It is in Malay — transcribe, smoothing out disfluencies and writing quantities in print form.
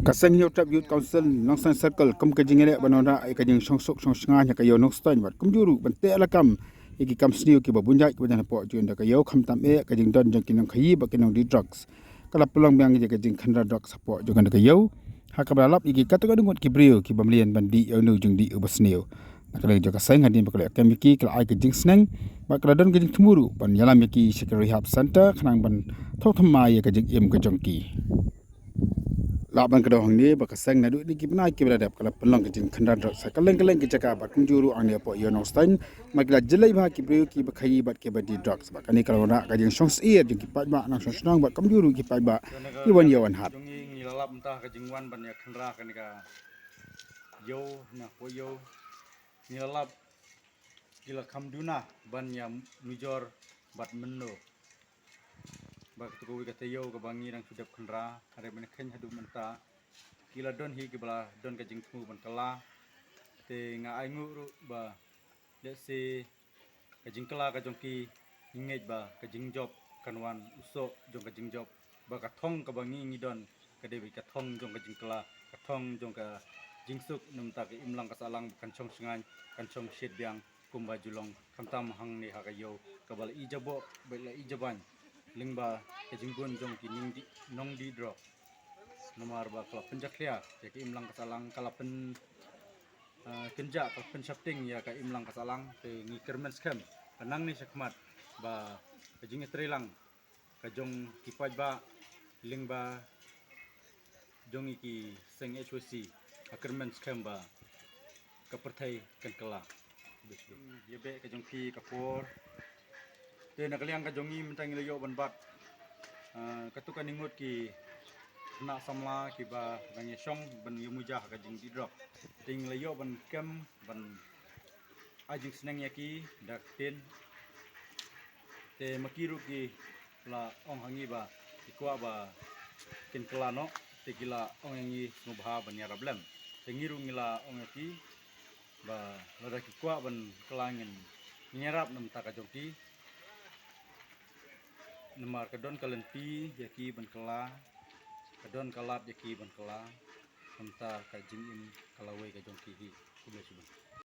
Kaseng hiu trap youth council nong san circle kum ka jingere banona ai ka jing songsok songsnga nya ka yo nok stain bat kum juru ban te ala kam iki kam sniu ki babunja ki ban po jun da ka yo kham tam e ka jing don jong kinong khayi ba kinong di drugs kala pulang byang je ka jing khandra drugs po jong ka yo ha ka balap iki ka to ka dungot ki brio ki bamlian ban di yo nu jung di ubasniu nakale jo ka seng hadin bakle kam ki kala ai ka jing sneng ba kala don ka jing tumuru ban yalam ki security rehab center khanang ban thotham ma ye ka jing em ka jong ki laban kada hong ni baka sang na du di kibna kibra dap kala pelong kejing khandar dok sa kaleng kaleng ki caka bat kunjuru ang ne po yo no stain magla jelai ba ki brio ki bakhayi bat ke badi dok sa kani kala na ka jing songs ear jing ki pat ba nang song snang bat kunjuru ki pat ba ki wan yawan hat jongi ngilalap entah ka jingwan ban ya khandra kan ka yo na po yo ngilalap gila kamduna ban ya mujor bat menno bak tu wi kata yo ka bangi nang sudap khandra are ben khen hadu menta gila don hi gibla don ka jingtu ban kala te nga ai ngu ru ba le se ka jingkala ka jongki ingej ba ka jingjob kanwan uso jong ka jingjob ba ka thong ka bangi ngidon ka dewi ka thong jong ka jingkala ka thong jong ka jingsuk num ta ka imlang ka salang kan chong singan kan chong shet biang kumba julong kamtam hang ni ha ka yo ka bal ijabo ba la ijaban lingba ke jingbun jong ki ning di nong di dro nomar ba kala penjaklia ya ki imlang ka salang kala pen kenja ka pen shafting ya ka imlang ka salang te ngi kermen scam panang ni sakmat ba ka jing trelang ka jong ki paj ba lingba jong ki seng HOC ka kermen scam ba ka perthai kan kala ye be ka jong ki ka por te nakaliang ka jongi mentang ilayo ban bat katukan ningut ki na samla ki ba bangi song ban yumujah ka jing didrop ting layo ban kem ban ajing seneng yaki dak tin te makiru ki la ong hangi ba ikwa ba kin kelano te gila ong yangi ngubha ban ya rablem te ngiru ngila ong yaki ba lada ki kwa ban kelangin nyerap nam ta ka jongki nemar kadon kalenpi yaki ban kala kadon kalat yaki ban kala hamta ka jingin kalawai ka jongki hi